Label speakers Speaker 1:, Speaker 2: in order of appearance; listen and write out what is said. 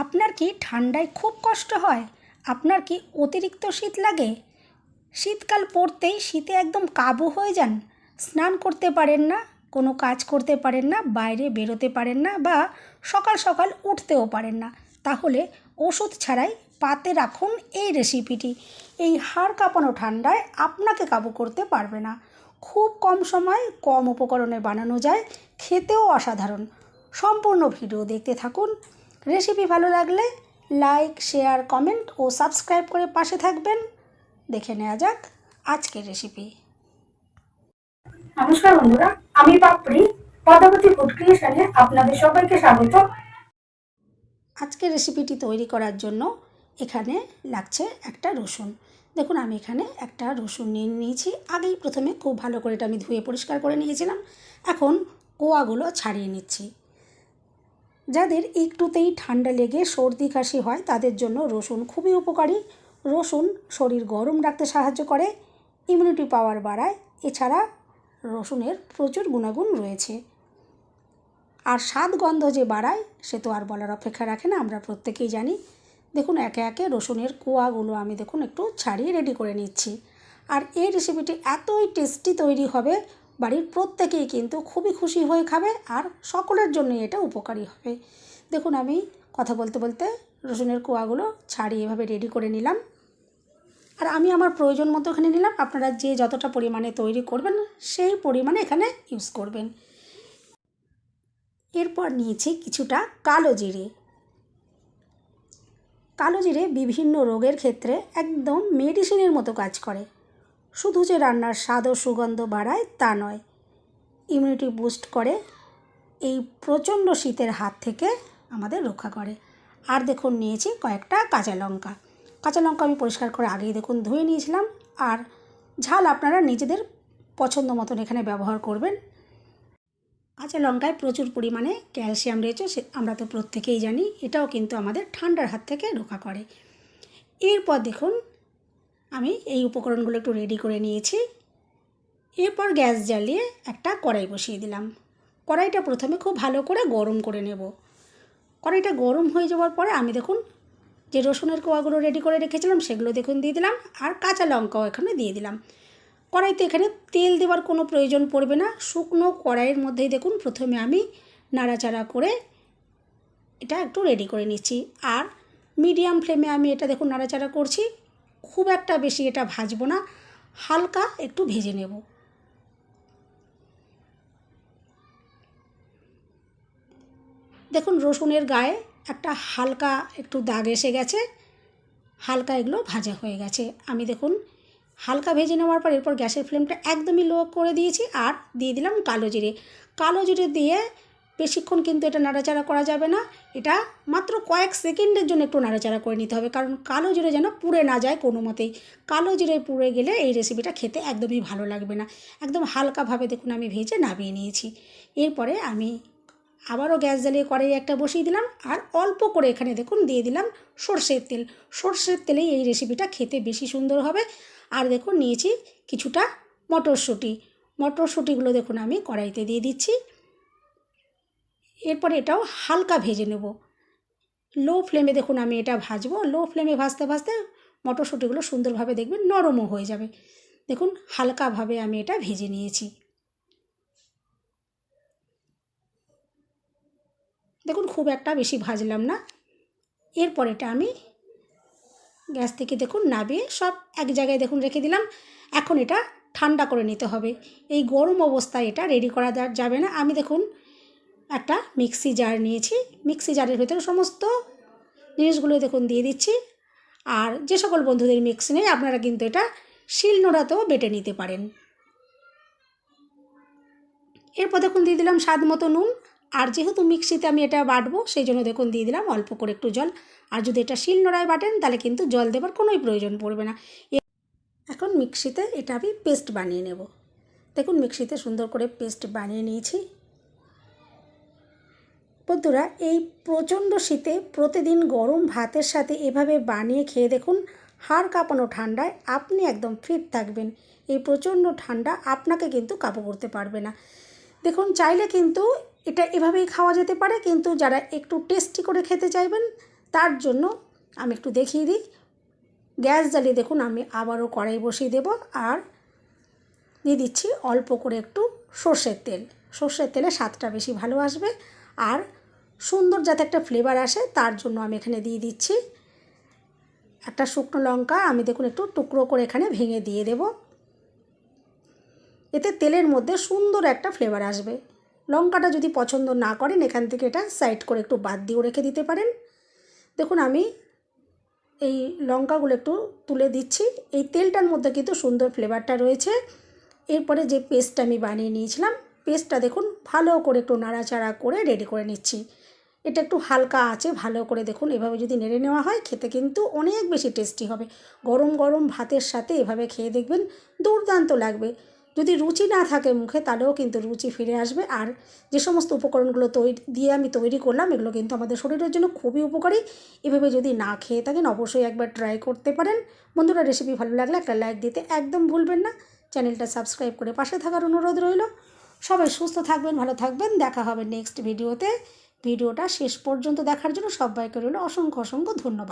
Speaker 1: আপনার কি ঠান্ডায় খুব কষ্ট হয়? আপনার কি অতিরিক্ত শীত লাগে? শীতকাল পড়তেই শীতে একদম কাবু হয়ে যান? স্নান করতে পারেন না, কোনো কাজ করতে পারেন না, বাইরে বেরোতে পারেন না বা সকাল সকাল উঠতেও পারেন না? তাহলে ওষুধ ছাড়াই পাতে রাখুন এই রেসিপিটি। এই হাড় কাঁপানো ঠান্ডায় আপনাকে কাবু করতে পারবে না। খুব কম সময় কম উপকরণে বানানো যায়, খেতেও অসাধারণ। সম্পূর্ণ ভিডিও দেখতে থাকুন। রেসিপি ভালো লাগলে লাইক, শেয়ার, কমেন্ট ও সাবস্ক্রাইব করে পাশে থাকবেন। দেখে নেওয়া যাক আজকের রেসিপি।
Speaker 2: নমস্কার বন্ধুরা, আমি পাপড়ি পদ্মাবতী ফুড ক্রিয়েশনে আপনাদের সবাইকে স্বাগত।
Speaker 1: আজকের রেসিপিটি তৈরি করার জন্য এখানে লাগছে একটা রসুন। দেখুন আমি এখানে একটা রসুন নিয়ে নিয়েছি। আগেই প্রথমে খুব ভালো করে এটা আমি ধুয়ে পরিষ্কার করে নিয়েছিলাম। এখন কোয়াগুলো ছাড়িয়ে নিচ্ছি। যাদের একটুতেই ঠান্ডা লেগে সর্দি কাশি হয় তাদের জন্য রসুন খুবই উপকারী। রসুন শরীর গরম রাখতে সাহায্য করে, ইমিউনিটি পাওয়ার বাড়ায়। এছাড়া রসুনের প্রচুর গুণাগুণ রয়েছে। আর স্বাদ গন্ধ যে বাড়ায় সে তো আর বলার অপেক্ষা রাখে না, আমরা প্রত্যেকেই জানি। দেখুন একে একে রসুনের কোয়াগুলো আমি দেখুন একটু ছাড়িয়ে রেডি করে নিচ্ছি। আর এই রেসিপিটি এতই টেস্টি তৈরি হবে, বাড়ির প্রত্যেকেই কিন্তু খুবই খুশি হয়ে খাবে আর সকলের জন্যই এটা উপকারী হবে। দেখুন আমি কথা বলতে বলতে রসুনের কোয়াগুলো ছাড়িয়ে এভাবে রেডি করে নিলাম। আর আমি আমার প্রয়োজন মতো এখানে নিলাম। আপনারা যে যতটা পরিমাণে তৈরি করবেন সেই পরিমাণে এখানে ইউজ করবেন। এরপর নিয়েছি কিছুটা কালো জিরে। কালো জিরে বিভিন্ন রোগের ক্ষেত্রে একদম মেডিসিনের মতো কাজ করে। শুধু যে রান্নার স্বাদ ও সুগন্ধ বাড়ায় তা নয়, ইমিউনিটি বুস্ট করে, এই প্রচণ্ড শীতের হাত থেকে আমাদের রক্ষা করে। আর দেখুন নিয়েছি কয়েকটা কাঁচা লঙ্কা। কাঁচা লঙ্কা আমি পরিষ্কার করে আগেই দেখুন ধুয়ে নিয়েছিলাম। আর ঝাল আপনারা নিজেদের পছন্দ মতন এখানে ব্যবহার করবেন। কাঁচা লঙ্কায় প্রচুর পরিমাণে ক্যালসিয়াম রয়েছে, আমরা তো প্রত্যেকেই জানি। এটাও কিন্তু আমাদের ঠান্ডার হাত থেকে রক্ষা করে। এরপর দেখুন আমি এই উপকরণগুলো একটু রেডি করে নিয়েছি। এরপর গ্যাস জ্বালিয়ে একটা কড়াই বসিয়ে দিলাম। কড়াইটা প্রথমে খুব ভালো করে গরম করে নেব। কড়াইটা গরম হয়ে যাওয়ার পরে আমি দেখুন যে রসুনের কোয়াগুলো রেডি করে রেখেছিলাম সেগুলো দেখুন দিয়ে দিলাম। আর কাঁচা লঙ্কাও এখানে দিয়ে দিলাম। কড়াইতে এখানে তেল দেওয়ার কোনো প্রয়োজন পড়বে না। শুকনো কড়াইয়ের মধ্যেই দেখুন প্রথমে আমি নাড়াচাড়া করে এটা একটু রেডি করে নিচ্ছি। আর মিডিয়াম ফ্লেমে আমি এটা দেখুন নাড়াচাড়া করছি। খুব একটা বেশি এটা ভাজবো না, হালকা একটু ভেজে নেব। দেখুন রসুনের গায়ে একটা হালকা একটু দাগ এসে গেছে, হালকা এগুলো ভাজা হয়ে গেছে। আমি দেখুন হালকা ভেজে নেওয়ার পর এরপর গ্যাসের ফ্লেমটা একদমই লো করে দিয়েছি। আর দিয়ে দিলাম কালো জিরে। কালো জিরে দিয়ে বেশিক্ষণ কিন্তু এটা নাড়াচাড়া করা যাবে না। এটা মাত্র কয়েক সেকেন্ডের জন্য একটু নাড়াচাড়া করে নিতে হবে, কারণ কালো জিরে যেন পুড়ে না যায় কোনো মতেই। কালো জিরে পুড়ে গেলে এই রেসিপিটা খেতে একদমই ভালো লাগবে না। একদম হালকাভাবে দেখুন আমি ভেজে নামিয়ে নিয়েছি। এরপরে আমি আবারও গ্যাস জ্বালিয়ে কড়াই একটা বসিয়ে দিলাম। আর অল্প করে এখানে দেখুন দিয়ে দিলাম সর্ষের তেল। সর্ষের তেলেই এই রেসিপিটা খেতে বেশি সুন্দর হবে। আর দেখুন নিয়েছি কিছুটা মটরশুঁটি। মটরশুঁটিগুলো দেখুন আমি কড়াইতে দিয়ে দিচ্ছি। এরপরে এটাও হালকা ভেজে নেব। লো ফ্লেমে দেখুন আমি এটা ভাজবো। লো ফ্লেমে ভাজতে ভাজতে মটরশুঁটিগুলো সুন্দরভাবে দেখবেন নরমও হয়ে যাবে। দেখুন হালকাভাবে আমি এটা ভেজে নিয়েছি। দেখুন খুব একটা বেশি ভাজলাম না। এরপর এটা আমি গ্যাস থেকে দেখুন নামিয়ে সব এক জায়গায় দেখুন রেখে দিলাম। এখন এটা ঠান্ডা করে নিতে হবে। এই গরম অবস্থায় এটা রেডি করা যাবে না। আমি দেখুন একটা মিক্সি জার নিয়েছি। মিক্সি জারের ভেতরে সমস্ত জিনিসগুলো দেখুন দিয়ে দিচ্ছি। আর যে সকল বন্ধুদের মিক্সি নেই আপনারা কিন্তু এটা শিলনোড়াতেও বেটে নিতে পারেন। এরপর দেখুন দিয়ে দিলাম স্বাদ মতো নুন। আর যেহেতু মিক্সিতে আমি এটা বাটবো সেই জন্য দেখুন দিয়ে দিলাম অল্প করে একটু জল। আর যদি এটা শিলনোড়ায় বাটেন তাহলে কিন্তু জল দেবার কোনোই প্রয়োজন পড়বে না। এখন মিক্সিতে এটা আমি পেস্ট বানিয়ে নেব। দেখুন মিক্সিতে সুন্দর করে পেস্ট বানিয়ে নিয়েছি। বন্ধুরা এই প্রচণ্ড শীতে প্রতিদিন গরম ভাতের সাথে এভাবে বানিয়ে খেয়ে দেখুন, হাড় কাঁপানো ঠান্ডায় আপনি একদম ফিট থাকবেন। এই প্রচণ্ড ঠান্ডা আপনাকে কিন্তু কাবু করতে পারবে না। দেখুন চাইলে কিন্তু এটা এভাবেই খাওয়া যেতে পারে, কিন্তু যারা একটু টেস্টি করে খেতে চাইবেন তার জন্য আমি একটু দেখিয়ে দিই। গ্যাস জ্বালিয়ে দেখুন আমি আবারও কড়াই বসিয়ে দেব, আর দিয়ে দিচ্ছি অল্প করে একটু সর্ষের তেল। সর্ষের তেলে স্বাদটা বেশি ভালো আসবে, আর সুন্দর যাতে একটা ফ্লেভার আসে তার জন্য আমি এখানে দিয়ে দিচ্ছি একটা শুকনো লঙ্কা। আমি দেখুন একটু টুকরো করে এখানে ভেঙে দিয়ে দেব। এতে তেলের মধ্যে সুন্দর একটা ফ্লেভার আসবে। লঙ্কাটা যদি পছন্দ না করেন এখান থেকে এটা সাইড করে একটু বাদ দিয়েও রেখে দিতে পারেন। দেখুন আমি এই লঙ্কাগুলো একটু তুলে দিচ্ছি। এই তেলটার মধ্যে কিন্তু সুন্দর ফ্লেভারটা রয়েছে। এরপরে যে পেস্টটা আমি বানিয়ে নিয়েছিলাম, পেস্টটা দেখুন ভালো করে একটু নাড়াচাড়া করে রেডি করে নিচ্ছি। এটা একটু হালকা আছে, ভালো করে দেখুন এভাবে যদি নেড়ে নেওয়া হয় খেতে কিন্তু অনেক বেশি টেস্টি হবে। গরম গরম ভাতের সাথে এভাবে খেয়ে দেখবেন দুর্দান্ত লাগবে। যদি রুচি না থাকে মুখে তাহলেও কিন্তু রুচি ফিরে আসবে। আর যে সমস্ত উপকরণগুলো দিয়ে আমি তৈরি করলাম এগুলো কিন্তু আমাদের শরীরের জন্য খুবই উপকারী। এভাবে যদি না খেয়ে থাকেন অবশ্যই একবার ট্রাই করতে পারেন। বন্ধুরা, রেসিপি ভালো লাগলে একটা লাইক দিতে একদম ভুলবেন না। চ্যানেলটা সাবস্ক্রাইব করে পাশে থাকার অনুরোধ রইল। সবাই সুস্থ থাকবেন, ভালো থাকবেন। দেখা হবে নেক্সট ভিডিওতে। ভিডিওটা শেষ পর্যন্ত দেখার জন্য সবাইকে রইল অসংখ্য অসংখ্য ধন্যবাদ।